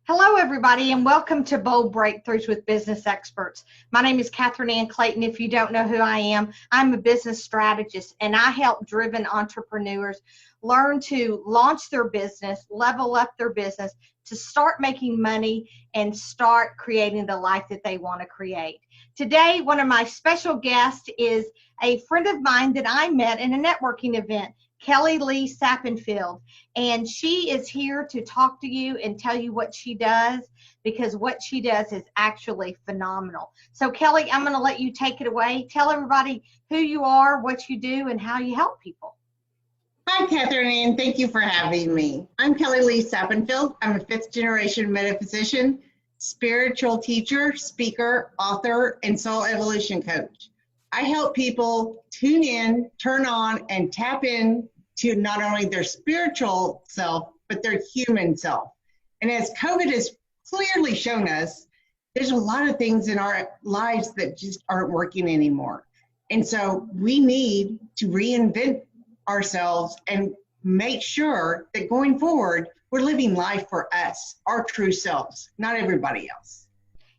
Hello, everybody, and welcome to Bold Breakthroughs with Business Experts. My name is Catherine Ann Clayton. If you don't know who I am, I'm a business strategist, and I help driven entrepreneurs learn to launch their business, level up their business, to start making money and start creating the life that they want to create. Today, one of my special guests is a friend of mine that I met in a networking event, Kelli Sappenfield, and she is here to talk to you and tell you what she does, because what she does is actually phenomenal. So Kelli, I'm going to let you take it away. Tell everybody who you are, what you do, and how you help people. Hi, Catherine Ann. Thank you for having me. I'm Kelli Sappenfield. I'm a fifth-generation metaphysician, spiritual teacher, speaker, author, and soul evolution coach. I help people tune in, turn on, and tap in to not only their spiritual self, but their human self. And as COVID has clearly shown us, there's a lot of things in our lives that just aren't working anymore. And so we need to reinvent ourselves and make sure that going forward, we're living life for us, our true selves, not everybody else.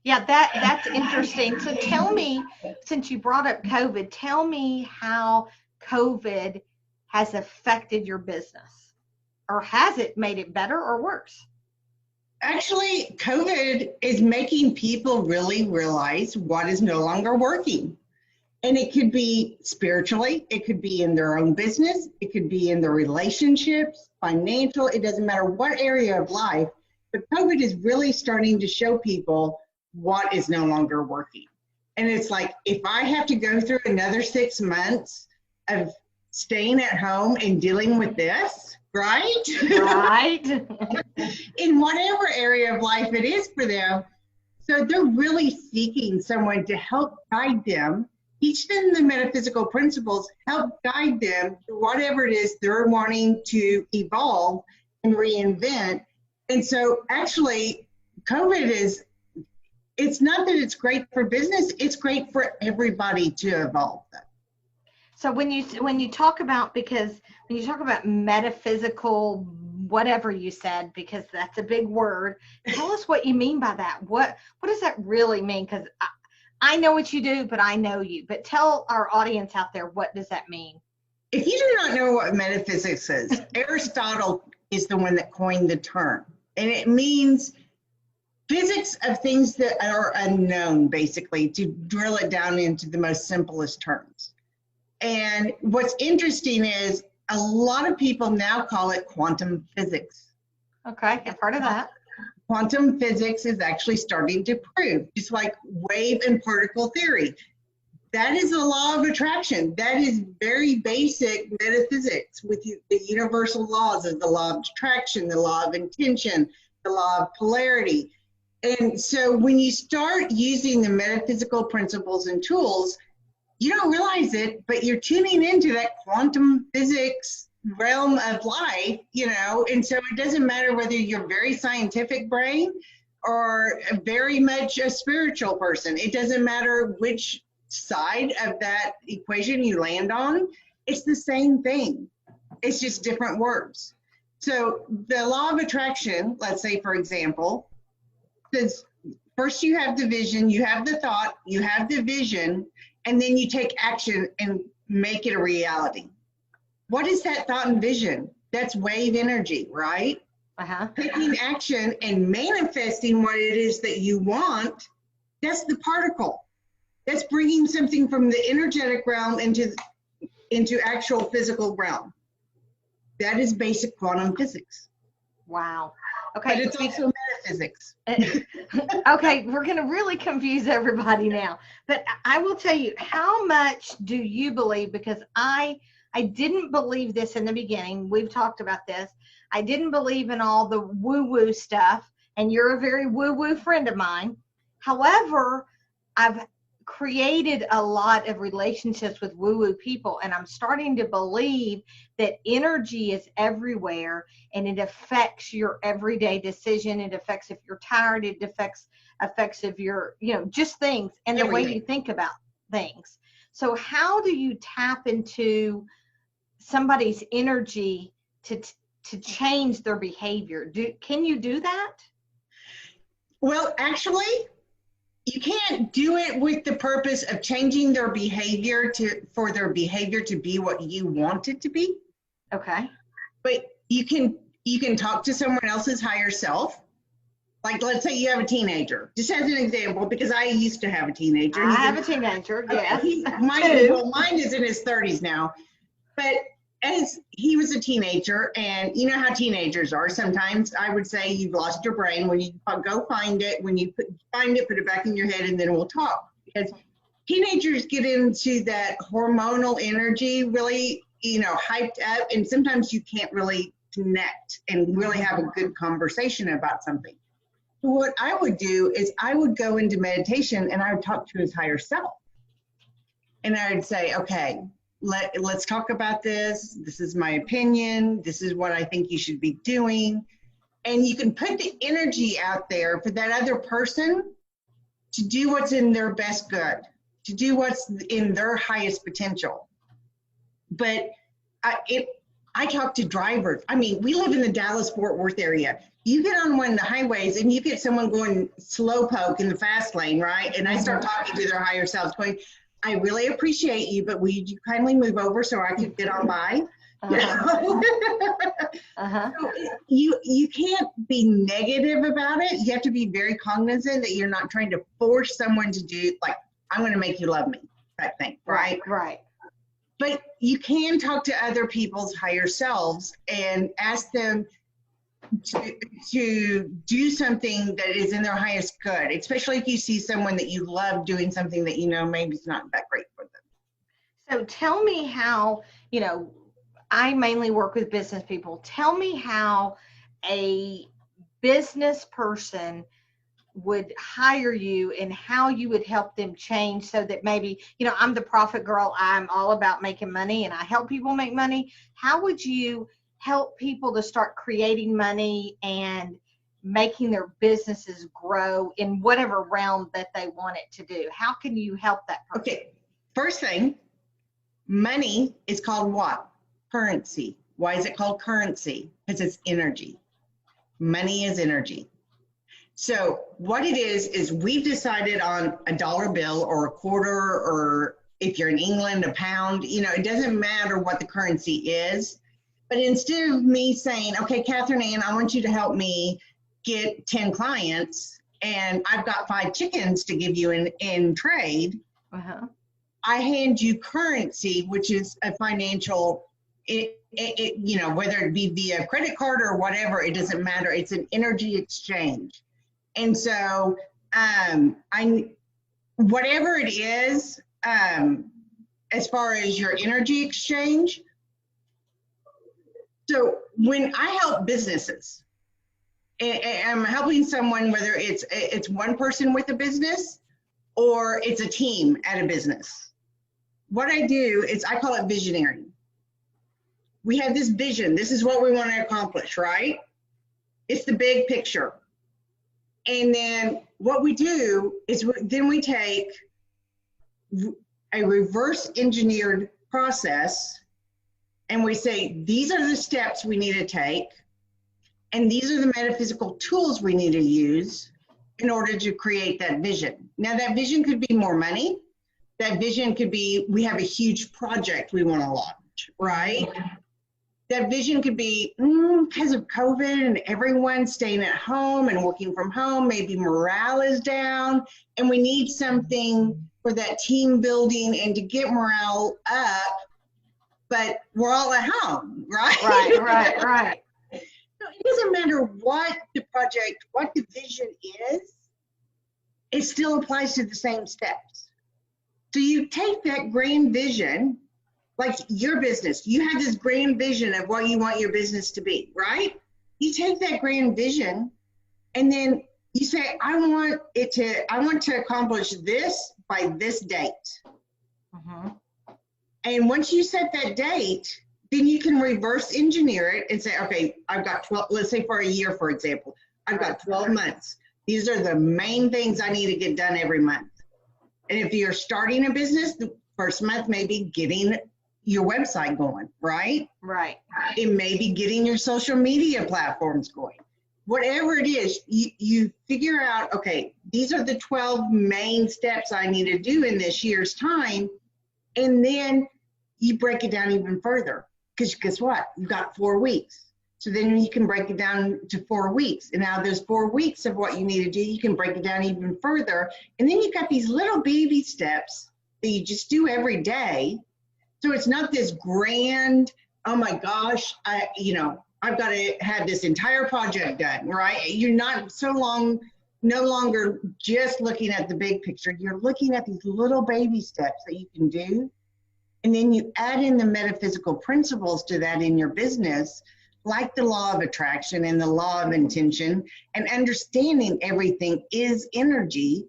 Yeah, that's interesting. So tell me, since you brought up COVID, tell me how COVID has affected your business, or has it made it better or worse? Actually, COVID is making people really realize what is no longer working. And it could be spiritually, it could be in their own business, it could be in their relationships, financial, it doesn't matter what area of life, but COVID is really starting to show people what is no longer working. And it's like, if I have to go through another 6 months of staying at home and dealing with this, right? Right. In whatever area of life it is for them. So they're really seeking someone to help guide them, teach them the metaphysical principles, help guide them to whatever it is they're wanting to evolve and reinvent. And so actually, COVID it's not that it's great for business, it's great for everybody to evolve. So when you talk about, because when you talk about metaphysical, whatever you said, because that's a big word, tell us what you mean by that. What does that really mean? Because I know what you do, but I know you. But tell our audience out there, what does that mean? If you do not know what metaphysics is, Aristotle is the one that coined the term. And it means physics of things that are unknown, basically, to drill it down into the most simplest terms. And what's interesting is a lot of people now call it quantum physics. Okay, I've heard of that. Quantum physics is actually starting to prove, just like wave and particle theory. That is the law of attraction. That is very basic metaphysics with the universal laws of the law of attraction, the law of intention, the law of polarity. And so when you start using the metaphysical principles and tools, you don't realize it, but you're tuning into that quantum physics realm of life, and so it doesn't matter whether you're very scientific brain or very much a spiritual person. It doesn't matter which side of that equation you land on. It's the same thing. It's just different words. So the law of attraction, let's say, for example, says first you have the vision, you have the thought, you have the vision, and then you take action and make it a reality. What is that thought and vision? That's wave energy, right? Taking action and manifesting what it is that you want, that's the particle. That's bringing something from the energetic realm into actual physical realm. That is basic quantum physics. Wow. Okay. But it's also metaphysics. Okay, we're going to really confuse everybody now. But I will tell you, how much do you believe, because I didn't believe this in the beginning. We've talked about this. I didn't believe in all the woo-woo stuff, and you're a very woo-woo friend of mine. However, I've created a lot of relationships with woo-woo people, and I'm starting to believe that energy is everywhere, and it affects your everyday decision. It affects if you're tired. It affects if you're, just things and the way you think about things. So how do you tap into somebody's energy to change their behavior? Can you do that? Well, actually, you can't do it with the purpose of changing their behavior for their behavior to be what you want it to be. Okay. But you can talk to someone else's higher self. Like, let's say you have a teenager, just as an example, because I used to have a teenager. I have a teenager, yes. Mine is in his 30s now. But as he was a teenager, and you know how teenagers are, sometimes I would say you've lost your brain. When you go find it, when you find it, put it back in your head, and then we'll talk. Because teenagers get into that hormonal energy, really, hyped up, and sometimes you can't really connect and really have a good conversation about something. So what I would do is I would go into meditation and I would talk to his higher self. And I would say, okay, let's talk about this. This is my opinion. This is what I think you should be doing. And you can put the energy out there for that other person to do what's in their best good, to do what's in their highest potential. But I talk to drivers. I mean, we live in the Dallas-Fort Worth area. You get on one of the highways and you get someone going slowpoke in the fast lane, right? And I start talking to their higher selves going, I really appreciate you, but would you kindly move over so I could get on by? So you can't be negative about it. You have to be very cognizant that you're not trying to force someone to do, like, I'm going to make you love me type thing, right? Right. But you can talk to other people's higher selves and ask them to do something that is in their highest good, especially if you see someone that you love doing something that maybe it's not that great for them. So tell me how, I mainly work with business people. Tell me how a business person would hire you and how you would help them change so that maybe, I'm the profit girl. I'm all about making money and I help people make money. How would you help people to start creating money and making their businesses grow in whatever realm that they want it to do? How can you help that person? Okay, first thing, money is called what? Currency. Why is it called currency? Because it's energy. Money is energy. So what it is we've decided on a dollar bill or a quarter, or if you're in England, a pound, it doesn't matter what the currency is. But instead of me saying, okay, Catherine Ann, I want you to help me get 10 clients and I've got 5 chickens to give you in trade, I hand you currency, which is a financial, whether it be via credit card or whatever, it doesn't matter. It's an energy exchange. And so whatever it is, as far as your energy exchange, so when I help businesses, and I'm helping someone, whether it's one person with a business or it's a team at a business, what I do is I call it visionary. We have this vision. This is what we want to accomplish, right? It's the big picture. And then what we do is then we take a reverse engineered process and we say, these are the steps we need to take, and these are the metaphysical tools we need to use in order to create that vision. Now, that vision could be more money. That vision could be, we have a huge project we want to launch, right? That vision could be, because of COVID and everyone staying at home and working from home, maybe morale is down, and we need something for that team building and to get morale up, but we're all at home, right? Right. So it doesn't matter what the project, what the vision is, it still applies to the same steps. So you take that grand vision, like your business, you have this grand vision of what you want your business to be, right? You take that grand vision and then you say, I want to accomplish this by this date. And once you set that date, then you can reverse engineer it and say, okay, I've got 12, let's say for a year, for example, I've got 12 months. These are the main things I need to get done every month. And if you're starting a business, the first month may be getting your website going, right? Right. It may be getting your social media platforms going. whatever it is, you figure out, okay, these are the 12 main steps I need to do in this year's time. And then you break it down even further, because guess what? You've got 4 weeks. So then you can break it down to 4 weeks. And now there's 4 weeks of what you need to do. You can break it down even further. And then you've got these little baby steps that you just do every day. So it's not this grand, oh my gosh, I've got to have this entire project done, right? You're not no longer just looking at the big picture. You're looking at these little baby steps that you can do. And then you add in the metaphysical principles to that in your business, like the law of attraction and the law of intention, and understanding everything is energy.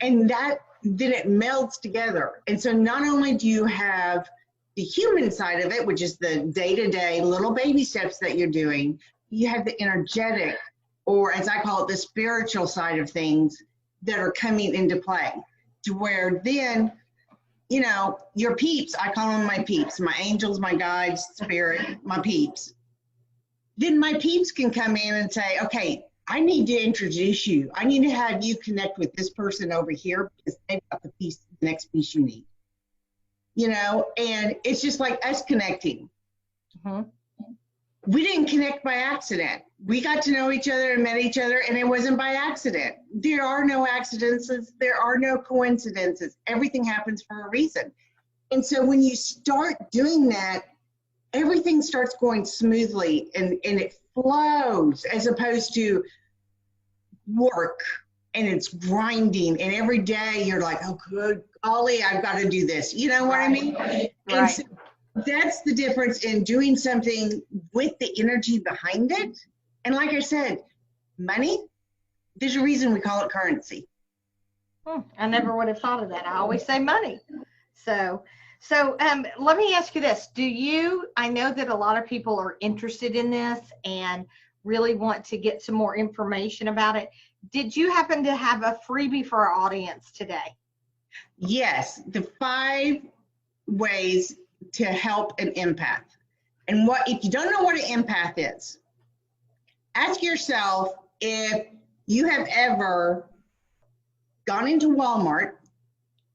And that then it melds together. And so not only do you have the human side of it, which is the day-to-day little baby steps that you're doing, you have the energetic, or as I call it, the spiritual side of things that are coming into play, to where then, your peeps, I call them my peeps, my angels, my guides, spirit, my peeps. Then my peeps can come in and say, okay, I need to introduce you. I need to have you connect with this person over here because they've got the next piece you need. And it's just like us connecting. Mm-hmm. We didn't connect by accident. We got to know each other and met each other, and it wasn't by accident. There are no accidents. There are no coincidences. Everything happens for a reason. And so when you start doing that, everything starts going smoothly and it flows, as opposed to work and it's grinding. And every day you're like, oh, good golly, I've got to do this. You know what I mean? Right. And so that's the difference in doing something with the energy behind it. And like I said, money, there's a reason we call it currency. I never would have thought of that. I always say money. So let me ask you this. I know that a lot of people are interested in this and really want to get some more information about it. Did you happen to have a freebie for our audience today? Yes, the 5 ways to help an empath. And if you don't know what an empath is, ask yourself if you have ever gone into Walmart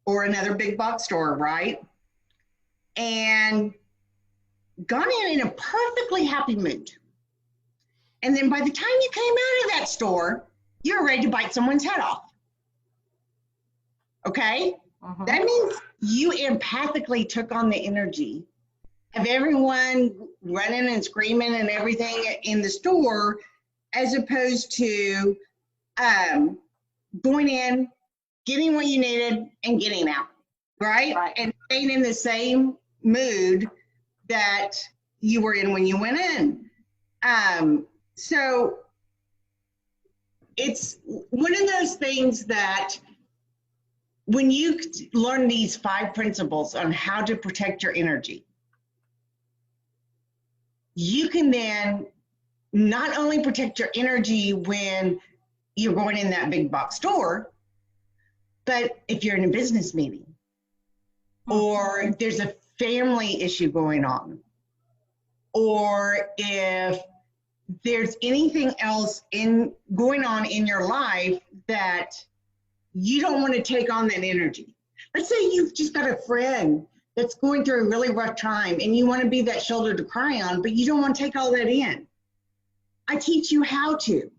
or another big box store, right? And gone in a perfectly happy mood. And then by the time you came out of that store, you're ready to bite someone's head off. Okay? Uh-huh. That means you empathically took on the energy of everyone running and screaming and everything in the store, as opposed to going in, getting what you needed, and getting out, right? And staying in the same mood that you were in when you went in. So it's one of those things that when you learn these 5 principles on how to protect your energy, you can then not only protect your energy when you're going in that big box store, but if you're in a business meeting or there's a family issue going on, or if there's anything else going on in your life that you don't want to take on that energy. Let's say you've just got a friend that's going through a really rough time and you want to be that shoulder to cry on, but you don't want to take all that in. I teach you how to.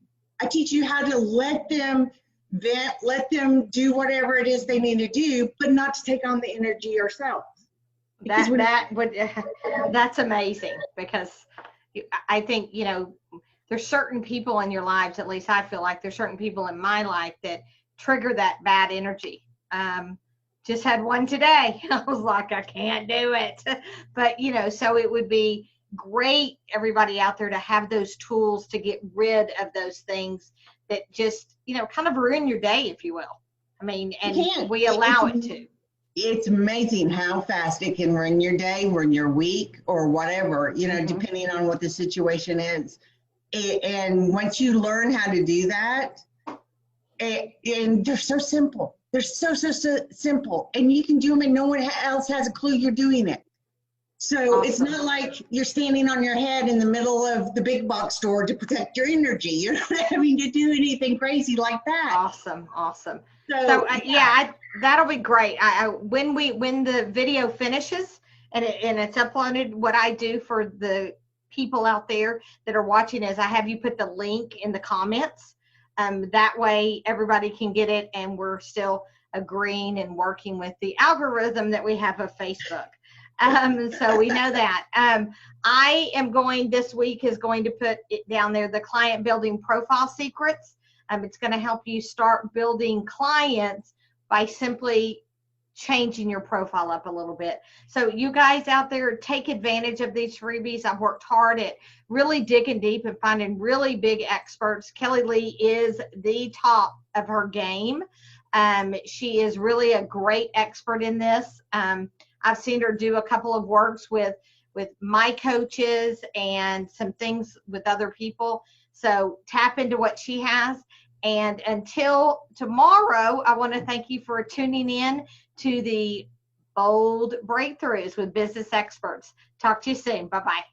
I teach you how to let them vent, let them do whatever it is they need to do, but not to take on the energy yourself. That's amazing, because I think, there's certain people in your lives, at least I feel like there's certain people in my life that trigger that bad energy. Just had one today. I was like, I can't do it. But, so it would be great, everybody out there, to have those tools to get rid of those things that just, kind of ruin your day, if you will. I mean, and we allow it to. It's amazing how fast it can ruin your day, ruin your week, or whatever, depending on what the situation is. And once you learn how to do that, and they're so simple. They're so simple. And you can do them and no one else has a clue you're doing it. So it's Awesome. not like you're standing on your head in the middle of the big box store to protect your energy. You're not having to do anything crazy like that. Awesome. Awesome. So Yeah, that'll be great. When the video finishes and it's uploaded, what I do for the people out there that are watching is I have you put the link in the comments. That way everybody can get it, and we're still agreeing and working with the algorithm that we have of Facebook. So we know that. I am going, this week is going to put it down there, the client building profile secrets. It's going to help you start building clients by simply changing your profile up a little bit. So you guys out there, take advantage of these freebies. I've worked hard at really digging deep and finding really big experts. Kelli Lee is the top of her game. She is really a great expert in this. I've seen her do a couple of works with my coaches and some things with other people. So tap into what she has. And until tomorrow, I want to thank you for tuning in to the Bold Breakthroughs with Business Experts. Talk to you soon. Bye-bye.